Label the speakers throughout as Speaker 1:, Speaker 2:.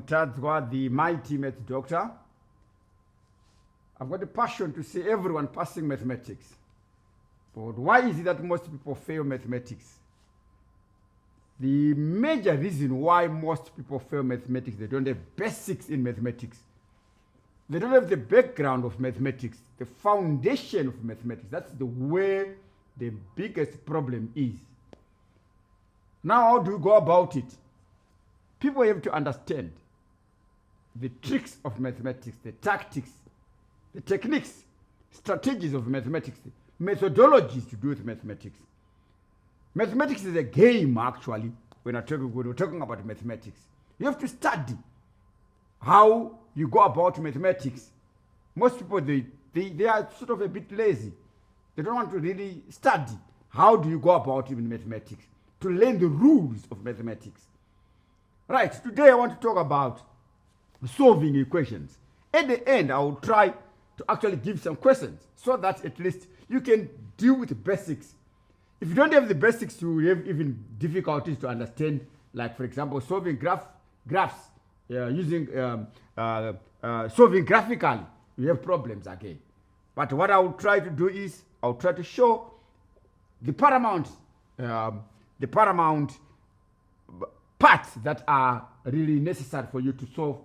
Speaker 1: Mutadzwa, the my teammate doctor. I've got a passion to see everyone passing mathematics. But why is it that most people fail mathematics? The major reason why most people fail mathematics, they don't have basics in mathematics. They don't have the background of mathematics, the foundation of mathematics. That's the way the biggest problem is. Now, how do you go about it? People have to understand the tricks of mathematics, the tactics, the techniques, strategies of mathematics, methodologies to do with mathematics. Mathematics is a game, actually, when we're talking about mathematics. You have to study how you go about mathematics. Most people, they are sort of a bit lazy. They don't want to really study. How do you go about it in mathematics? To learn the rules of mathematics. Right, today I want to talk about solving equations. At the end, I will try to actually give some questions so that at least you can deal with the basics. If you don't have the basics, you have even difficulties to understand, like for example, solving graphs, solving graphically, you have problems again. But what I will try to do is, I'll try to show the paramount parts that are really necessary for you to solve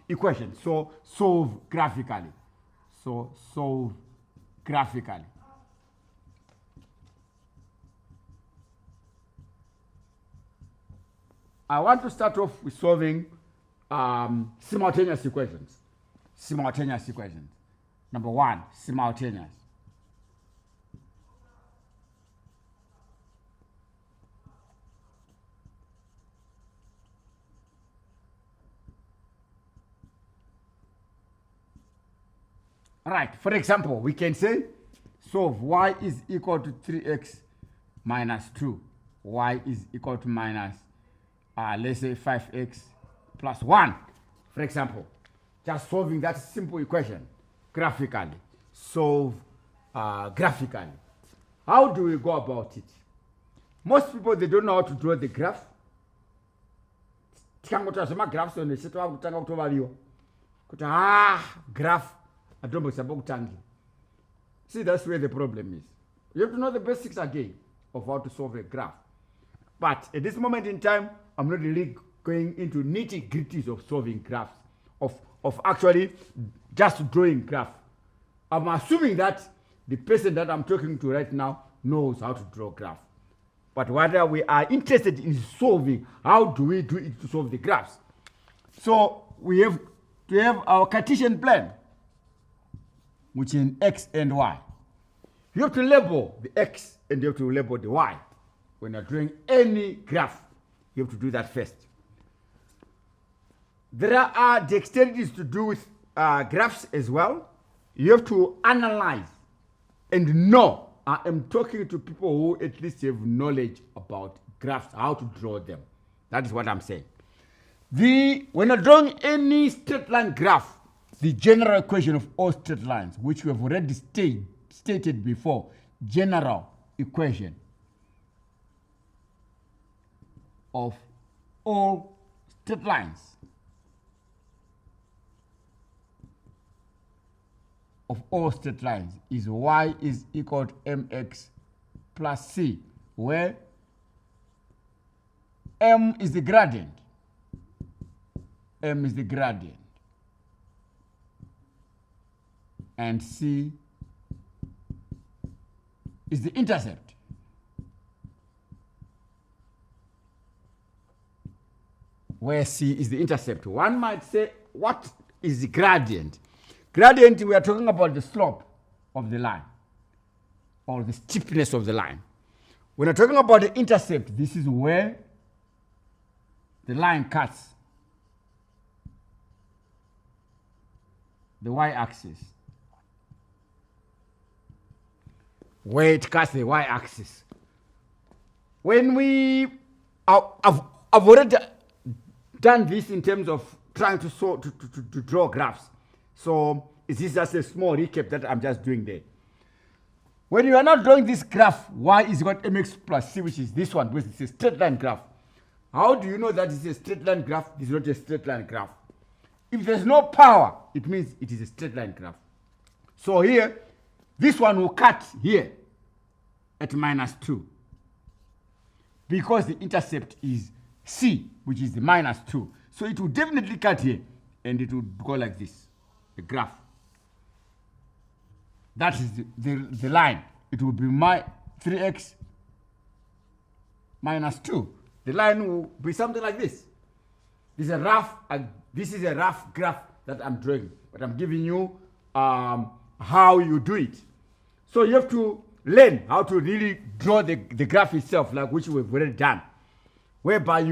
Speaker 1: equations. So solve graphically. I want to start off with solving simultaneous equations. Number one, simultaneous. Right, for example, we can say solve y is equal to 3x minus 2. Y is equal to minus, let's say 5x plus 1. For example, just solving that simple equation graphically. Solve graphically. How do we go about it? Most people, they don't know how to draw the graph. Graph. See, that's where the problem is. You have to know the basics again of how to solve a graph. But at this moment in time, I'm not really going into nitty-gritties of solving graphs, of actually just drawing graph. I'm assuming that the person that I'm talking to right now knows how to draw graph. But what we are interested in solving, how do we do it to solve the graphs? So we have to have our Cartesian plan, which is x and y. You have to label the x and you have to label the y. When you're drawing any graph, you have to do that first. There are dexterities to do with graphs as well. You have to analyze and know. I am talking to people who at least have knowledge about graphs, how to draw them. That is what I'm saying. When you're drawing any straight line graph, the general equation of all straight lines, which we have already stated before, general equation of all straight lines is y is equal to mx plus c, where m is the gradient. And c is the intercept. Where c is the intercept. One might say, what is the gradient? Gradient, we are talking about the slope of the line or the steepness of the line. When we're talking about the intercept, this is where the line cuts the y-axis. Where it cuts the y-axis. When I've already done this in terms of trying to draw graphs. So this is just a small recap that I'm just doing there. When you are not drawing this graph, y is equal to mx plus c, which is this one, which is a straight line graph. How do you know that it's a straight line graph? It's not a straight line graph. If there's no power, it means it is a straight line graph. So here, this one will cut here at -2 because the intercept is C, which is the -2. So it will definitely cut here and it will go like this, the graph. That is the line. It will be my 3x -2. The line will be something like this. This is a rough graph that I'm drawing, but I'm giving you how you do it. So you have to learn how to really draw the graph itself, like which we've already done. Whereby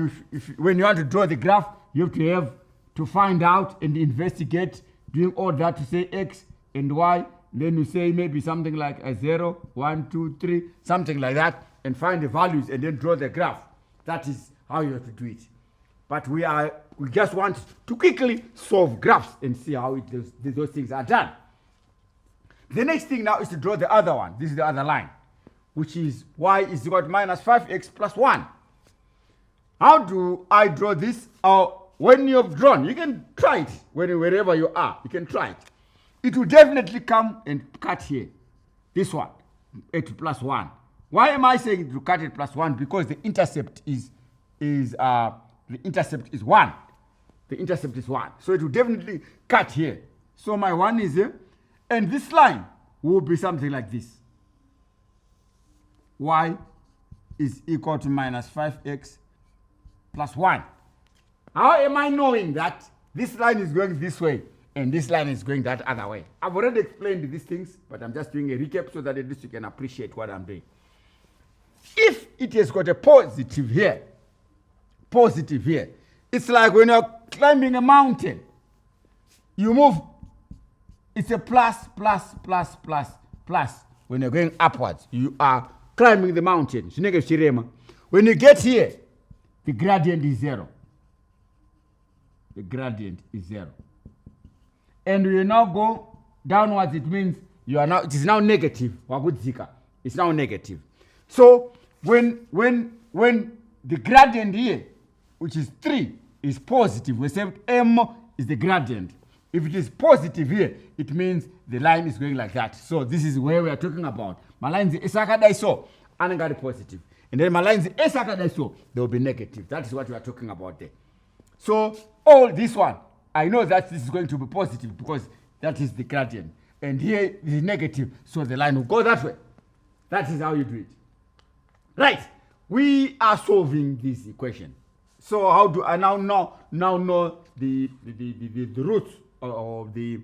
Speaker 1: when you want to draw the graph, you have to find out and investigate, doing all that to say x and y. Then you say maybe something like a 0, 1, 2, 3, something like that, and find the values and then draw the graph. That is how you have to do it. But we just want to quickly solve graphs and see how those things are done. The next thing now is to draw the other one. This is the other line, which is y is equal to -5x plus 1. How do I draw this? When you have drawn, you can try it wherever you are. You can try it. It will definitely come and cut here. This one, at plus 1. Why am I saying to cut it plus 1? Because the intercept is 1. The intercept is 1. So it will definitely cut here. So my 1 is here. And this line will be something like this. Y is equal to -5x plus 1. How am I knowing that this line is going this way and this line is going that other way? I've already explained these things, but I'm just doing a recap so that at least you can appreciate what I'm doing. If it has got a positive here, it's like when you're climbing a mountain. You move, it's a plus. When you're going upwards, you are climbing the mountain. When you get here, the gradient is 0. The gradient is 0. And you now go downwards, it means it is now negative. It's now negative. So when the gradient here, which is 3, is positive, we say m is the gradient. If it is positive here, it means the line is going like that. So this is where we are talking about. My line is so, and positive. And then my line is so, they will be negative. That is what we are talking about there. So all this one, I know that this is going to be positive because that is the gradient. And here it is negative, so the line will go that way. That is how you do it. Right, we are solving this equation. So how do I now know the roots of the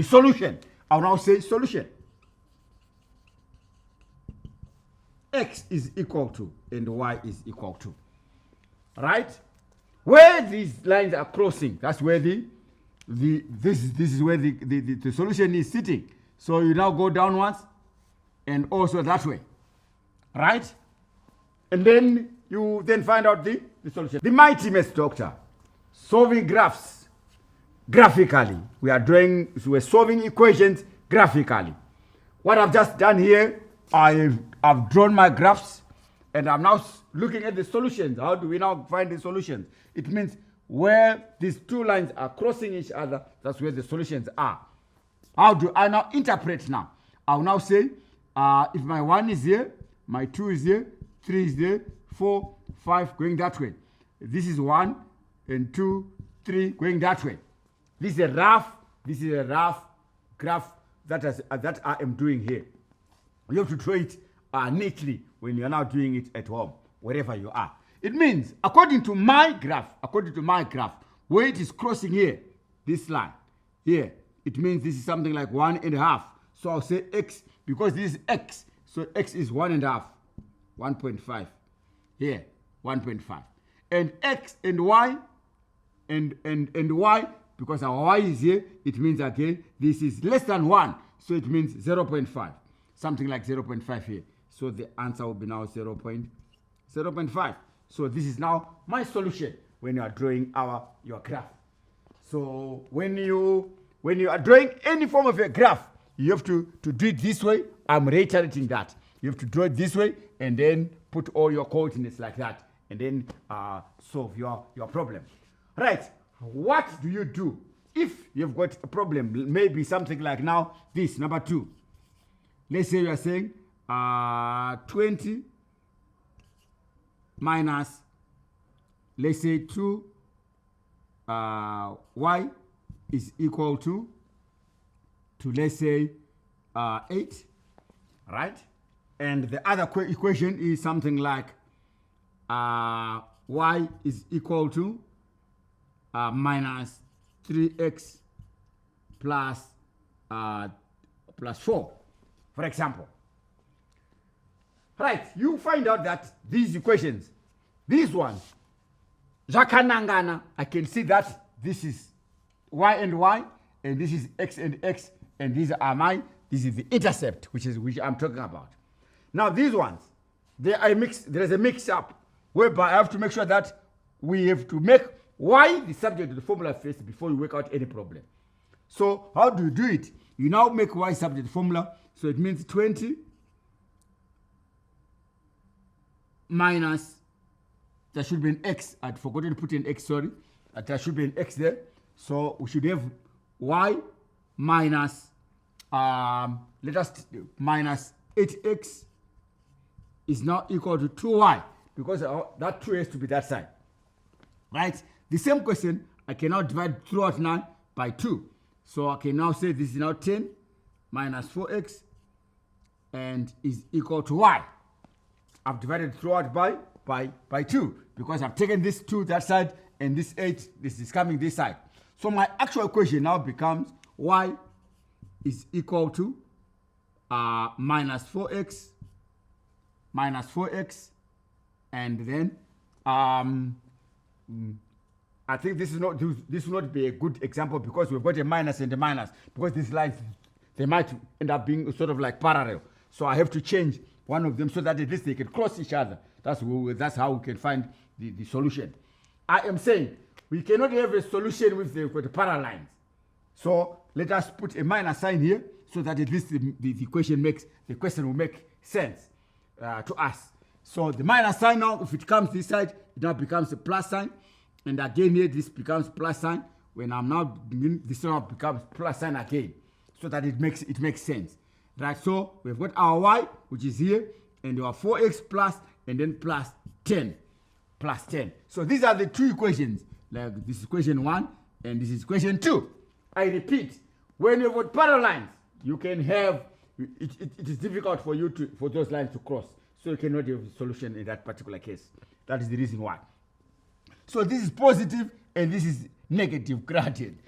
Speaker 1: solution? I'll now say solution. X is equal to and y is equal to. Right? Where these lines are crossing, that's where this is where the solution is sitting. So you now go downwards and also that way. Right? And then you find out the solution. The mighty math doctor, solving graphs graphically. We're solving equations graphically. What I've just done here, I've drawn my graphs and I'm now looking at the solutions. How do we now find the solutions? It means where these two lines are crossing each other, that's where the solutions are. How do I now interpret now? I'll now say, if my 1 is here, my 2 is here, 3 is there, 4, 5 going that way. This is 1 and 2, 3 going that way. This is a rough graph that I am doing here. You have to draw it neatly when you are now doing it at home, wherever you are. It means, according to my graph, where it is crossing here, this line here, it means this is something like 1.5. So I'll say x, because this is x, so x is 1.5, 1.5. Here, 1.5. And x and y, and y, because our y is here, it means again, this is less than 1. So it means 0.5. Something like 0.5 here. So the answer will be now 0.5. So this is now my solution when you are drawing your graph. So when you are drawing any form of a graph, you have to do it this way. I'm reiterating that. You have to draw it this way and then put all your coordinates like that, and then solve your problem. Right, what do you do if you've got a problem? Maybe something like now, this, number 2. Let's say you are saying 20 minus, let's say 2 y is equal to let's say 8, right? And the other equation is something like y is equal to minus 3x plus 4, for example. Right, you find out that these equations, these ones, Jakanangana, I can see that this is y and y, and this is x and x, and these are this is the intercept, which I'm talking about. Now these ones, there is a mix up, whereby I have to make sure that we have to make y the subject of the formula first before you work out any problem. So how do you do it? You now make y subject of the formula, so it means 20 minus, there should be an x, I'd forgotten to put an x, sorry, there should be an x there, so we should have y minus, minus 8x is now equal to 2y, because that 2 has to be that side, right? The same question, I can now divide throughout now by 2. So I can now say this is now 10 minus 4x and is equal to y. I've divided throughout by 2, because I've taken this 2 that side and this 8, this is coming this side. So my actual equation now becomes y is equal to minus 4x, and then I think this will not be a good example, because we've got a minus and a minus, because these lines, they might end up being sort of like parallel. So I have to change one of them so that at least they can cross each other. That's how we can find the solution. I am saying we cannot have a solution with the parallel lines. So let us put a minus sign here, so that at least the question will make sense to us. So the minus sign now, if it comes this side, it now becomes a plus sign. And again here, this becomes plus sign. When I'm now doing this, now becomes plus sign again, so that it makes sense. Right, so we've got our y, which is here, and our 4x plus, and then plus 10. So these are the 2 equations. Like this is equation 1, and this is equation 2. I repeat, when you've got parallel lines, you can have, it is difficult for those lines to cross. So you cannot have a solution in that particular case. That is the reason why. So this is positive, and this is negative gradient.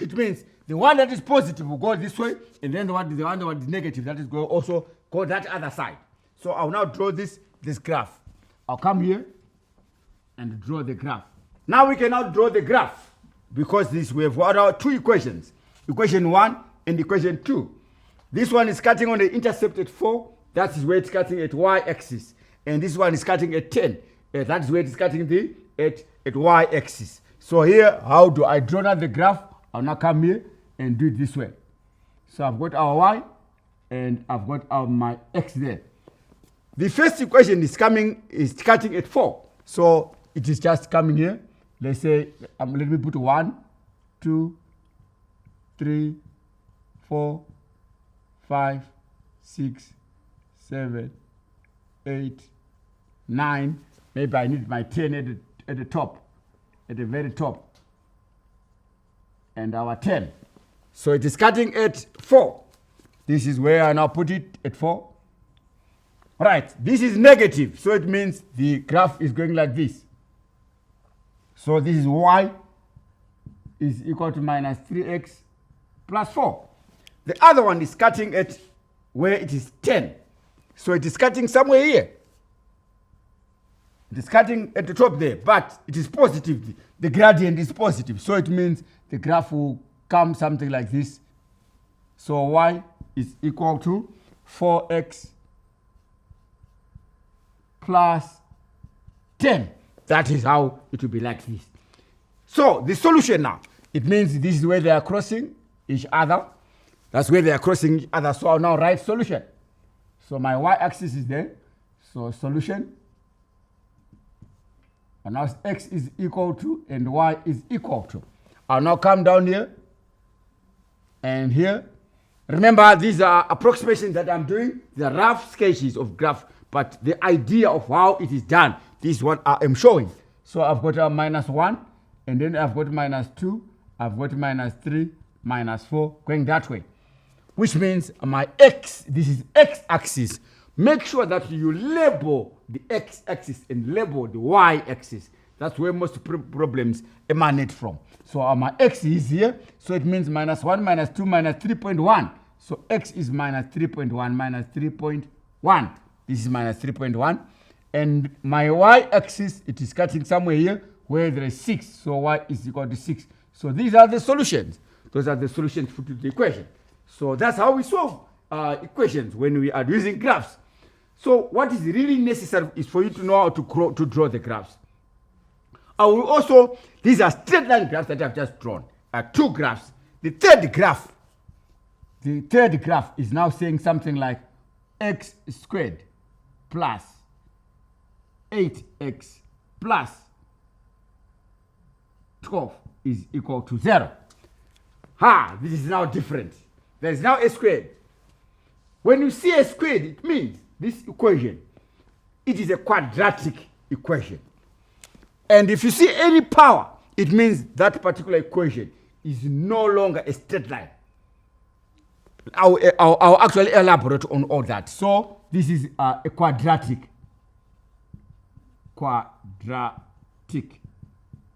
Speaker 1: It means the one that is positive will go this way, and then the one that is negative, that is also go that other side. So I'll now draw this graph. I'll come here and draw the graph. Now we can now draw the graph, because we have our 2 equations, equation 1 and equation 2. This one is cutting on the intercept at 4. That is where it's cutting at y-axis, and this one is cutting at 10. That is where it's cutting at y-axis. So here, how do I draw out the graph? I'll now come here and do it this way. So I've got our y, and I've got my x there. The first equation is cutting at 4. So it is just coming here. Let's say, let me put 1, 2, 3, 4, 5, 6, 7, 8, 9. Maybe I need my 10 at the top, at the very top. And our 10. So it is cutting at 4. This is where I now put it at 4. Right, this is negative, so it means the graph is going like this. So this is y is equal to minus 3x plus 4. The other one is cutting at where it is 10. So it is cutting somewhere here. It is cutting at the top there, but it is positive. The gradient is positive, so it means the graph will come something like this. So y is equal to 4x plus 10. That is how it will be like this. So the solution now, it means this is where they are crossing each other. That's where they are crossing each other. So I'll now write solution. So my y-axis is there, So solution, and now x is equal to and y is equal to. I'll now come down here and here. Remember, these are approximations that I'm doing. These are rough sketches of graph, but the idea of how it is done, this is what I am showing. So I've got a -1, and then I've got -2, I've got -3, -4, going that way. Which means my x, this is x-axis. Make sure that you label the x-axis and label the y-axis. That's where most problems emanate from. So my x is here, so it means -1, -2, -3.1. So x is -3.1, -3.1. This is -3.1. And my y-axis, it is cutting somewhere here where there is 6. So y is equal to 6. So these are the solutions. Those are the solutions to the equation. So that's how we solve equations when we are using graphs. So what is really necessary is for you to know how to draw the graphs. I will also, these are straight line graphs that I've just drawn. 2 graphs. The third graph is now saying something like x squared plus 8x plus 12 is equal to 0. This is now different. There is now a squared. When you see a squared, it means this equation, it is a quadratic equation. And if you see any power, it means that particular equation is no longer a straight line. I'll actually elaborate on all that. So this is a quadratic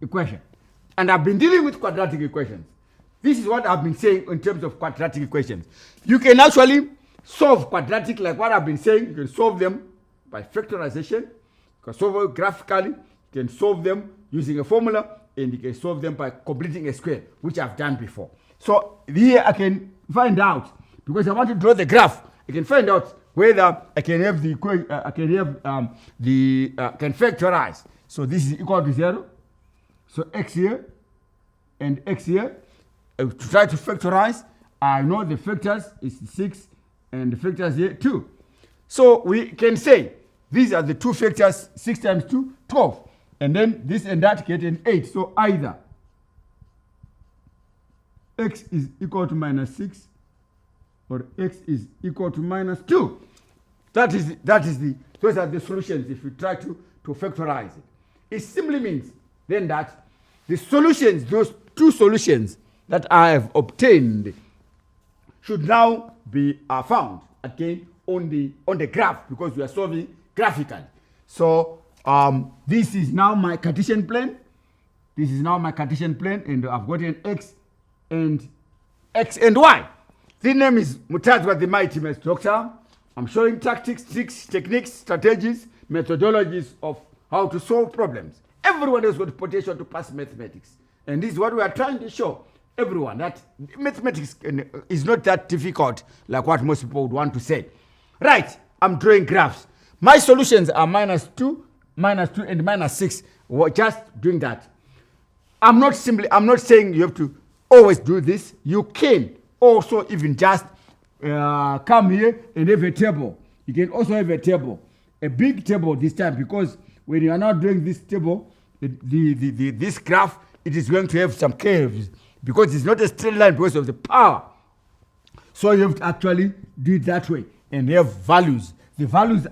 Speaker 1: equation. And I've been dealing with quadratic equations. This is what I've been saying in terms of quadratic equations. You can actually solve quadratic like what I've been saying. You can solve them by factorization. You can solve them graphically. You can solve them using a formula. And you can solve them by completing a square, which I've done before. So here I can find out, because I want to draw the graph, I can find out whether I can have the equation, can factorize. So this is equal to 0. So x here and x here. To try to factorize, I know the factors is 6 and the factors here 2. So we can say these are the two factors, 6 times 2, 12. And then this and that get an 8. So either x is equal to -6 or x is equal to -2. Those are the solutions if you try to factorize it. It simply means then that the solutions, those two solutions that I have obtained, should now be found again on the graph, because we are solving graphically. So this is now my Cartesian plane. This is now my Cartesian plane, and I've got an x and y. The name is Mutazwa, the Mighty Maths Doctor. I'm showing tactics, tricks, techniques, strategies, methodologies of how to solve problems. Everyone has got potential to pass mathematics. And this is what we are trying to show everyone, that mathematics is not that difficult like what most people would want to say. Right, I'm drawing graphs. My solutions are -2, -2, and -6. We're just doing that. I'm not saying you have to always do this. You can also even just come here and have a table. You can also have a table, a big table this time, because when you are not doing this table, this graph, it is going to have some curves, because it's not a straight line because of the power. So you have to actually do it that way and have values. The values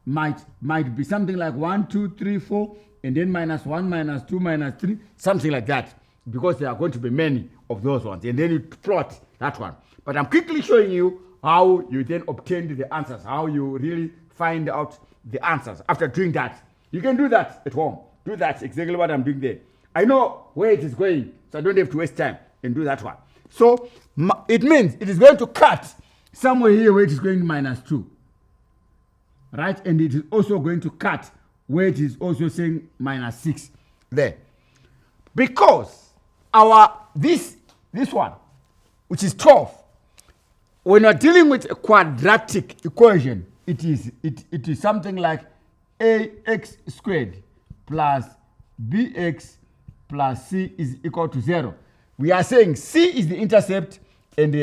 Speaker 1: might be something like 1, 2, 3, 4, and then -1, -2, -3, something like that, because there are going to be many of those ones, and then you plot that one. But I'm quickly showing you how you then obtain the answers, how you really find out the answers after doing that. You can do that at home. Do that, exactly what I'm doing there. I know where it is going, so I don't have to waste time and do that one. So it means it is going to cut somewhere here where it is going -2. Right? And it is also going to cut where it is also saying -6 there. Because this one, which is 12, when you're dealing with a quadratic equation, it is something like ax squared plus bx plus c is equal to 0. We are saying c is the intercept, and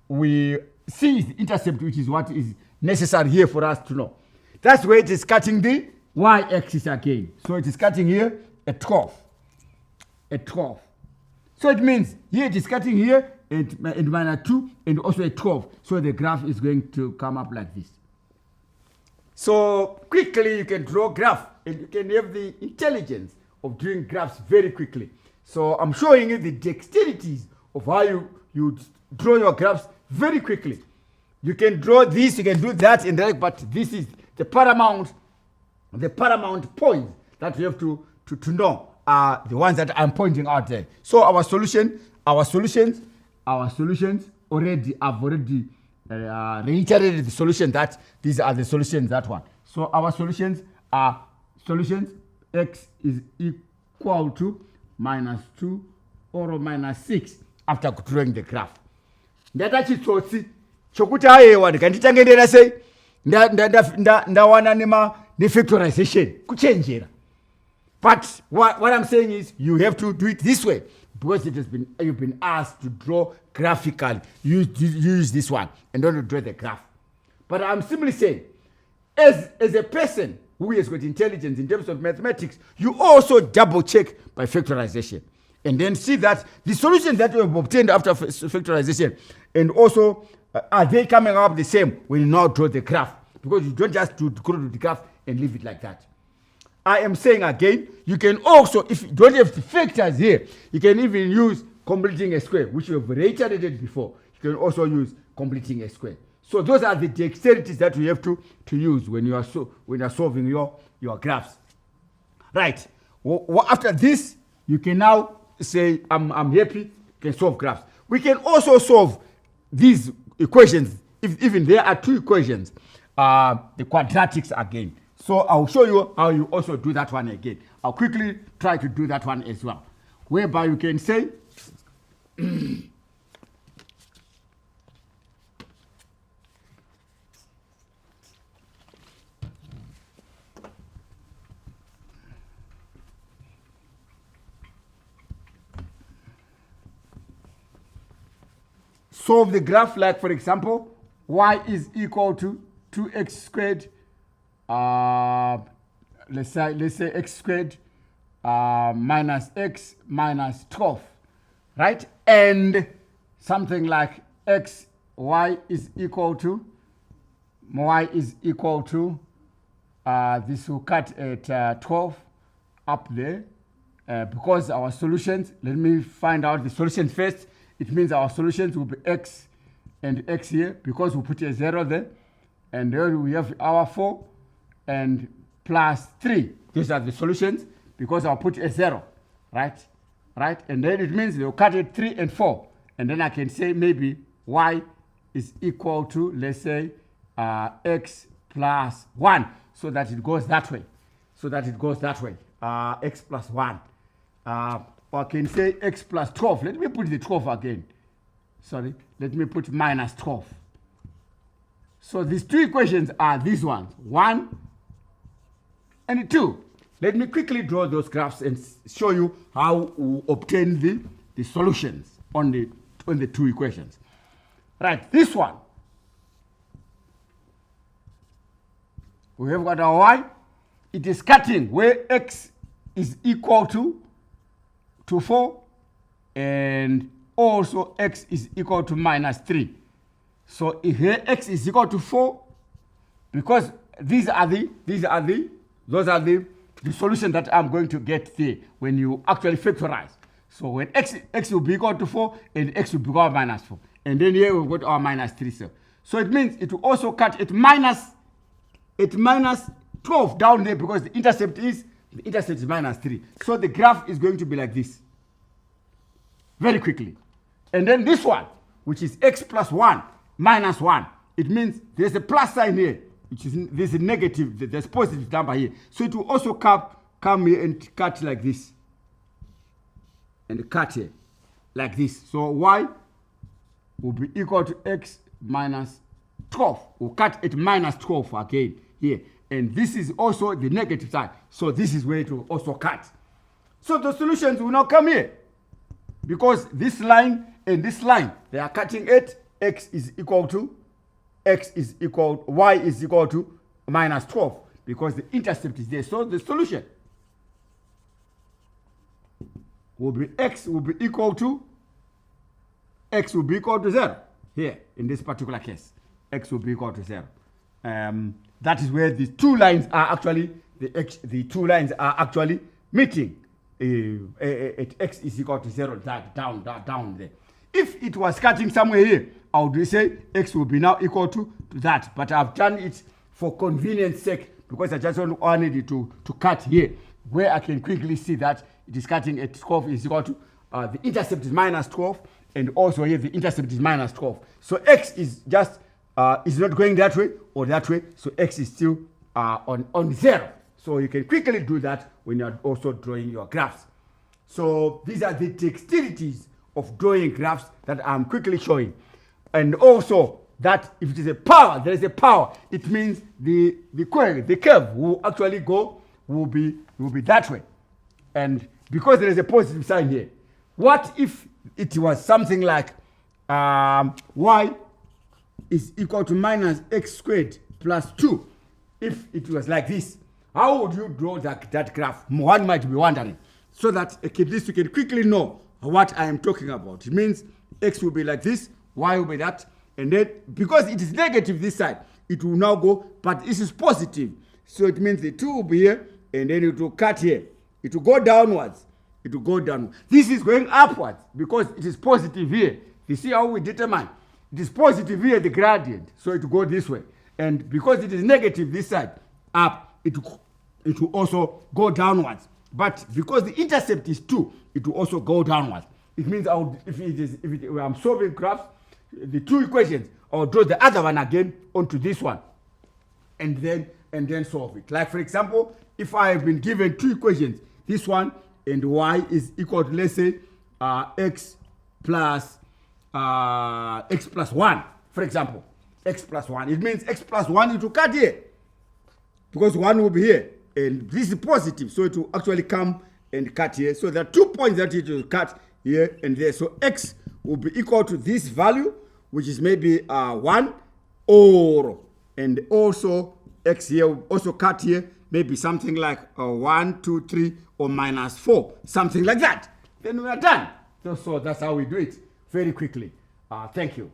Speaker 1: we C is the intercept, which is what is necessary here for us to know. That's where it is cutting the y-axis again. So it is cutting here at 12. At 12. So it means here it is cutting here and minus 2 and also at 12. So the graph is going to come up like this. So quickly you can draw graph and you can have the intelligence of doing graphs very quickly. So I'm showing you the dexterities of how you draw your graphs very quickly. You can draw this, you can do that, and that, but this is the paramount points that you have to know are the ones that I'm pointing out there. So our solutions already, I've already reiterated the solution that these are the solutions, that one. So our solutions are x is equal to minus 2 or minus 6 after drawing the graph. Ndachitsotsi chokuti ayewa ndikanditangendera sei ndawana ne-factorization kuchenjera. But what I'm saying is you have to do it this way because you've been asked to draw graphically. Use this one and don't draw the graph. But I'm simply saying, as a person who has got intelligence in terms of mathematics, you also double check by factorization. And then see that the solutions that you have obtained after factorization, and also are they coming up the same when you now draw the graph? Because you don't just go to the graph and leave it like that. I am saying again, you can also, if you don't have the factors here, you can even use completing a square, which we have reiterated before. You can also use completing a square. So those are the dexterities that you have to use when you are solving your graphs. Right. After this, you can now say, I'm happy, you can solve graphs. We can also solve these equations, if even there are two equations, the quadratics again. So I'll show you how you also do that one again. I'll quickly try to do that one as well. Whereby you can say, solve the graph like, for example, y is equal to 2x squared. Let's say x squared minus x minus 12, right? And something like y is equal to this will cut at 12 up there because our solutions, let me find out the solutions first. It means our solutions will be x and x here because we put a 0 there, and then we have our 4 and plus 3. These are the solutions because I'll put a 0, right? And then it means they'll cut it 3 and 4. And then I can say maybe y is equal to, let's say, x plus 1, so that it goes that way. X plus 1. Or I can say x plus 12. Let me put the 12 again. Sorry, let me put minus 12. So these two equations are these ones, 1 and 2. Let me quickly draw those graphs and show you how we obtain the solutions on the two equations. Right, this one, we have got our y. It is cutting where x is equal to 4 and also x is equal to minus 3. So if here x is equal to 4, because those are the solutions that I'm going to get there when you actually factorize. So when x will be equal to 4 and x will be equal to minus 4. And then here we've got our minus 3. So it means it will also cut at minus 12 down there because the intercept is minus 3. So the graph is going to be like this. Very quickly. And then this one, which is x plus 1 minus 1. It means there's a plus sign here, which is there's a negative, there's positive number here. So it will also come here and cut like this. And cut here, like this. So y will be equal to x minus 12. We'll cut at minus 12 again here. And this is also the negative side. So this is where it will also cut. So the solutions will now come here. Because this line and this line, they are cutting at y is equal to minus 12 because the intercept is there. So the solution will be x will be equal to 0 here in this particular case. X will be equal to 0. That is where the two lines are actually meeting at x is equal to 0, that down there. If it was cutting somewhere here, I would say x will be now equal to that. But I've done it for convenience sake because I just wanted it to cut here, where I can quickly see that it is cutting at 12 is equal to the intercept is minus 12, and also here the intercept is minus 12. So x is just is not going that way or that way, so x is still on 0. So you can quickly do that when you're also drawing your graphs. So these are the dexterities of drawing graphs that I'm quickly showing. And also that if it is a power, there is a power, it means the curve will actually will be that way. And because there is a positive sign here, what if it was something like y is equal to minus x squared plus 2? If it was like this, how would you draw that graph? One might be wondering. So that at least you can quickly know what I am talking about. It means x will be like this, y will be that, and then because it is negative this side, it will now go, but this is positive. So it means the 2 will be here, and then it will cut here. It will go downwards. It will go down. This is going upwards because it is positive here. You see how we determine? It is positive here, the gradient, so it will go this way. And because it is negative this side, up, it will also go downwards. But because the intercept is 2, it will also go downwards. It means if I'm solving graphs, the two equations, I'll draw the other one again onto this one, and then solve it. Like for example, if I have been given two equations, this one and y is equal to, let's say, x plus 1, for example, x plus 1. It means x plus 1 it will cut here because 1 will be here, and this is positive, so it will actually come and cut here. So there are 2 points that it will cut here and there. So x will be equal to this value, which is maybe 1, and also x here will also cut here, maybe something like 1, 2, 3, or minus 4, something like that. Then we are done. So that's how we do it very quickly. Thank you.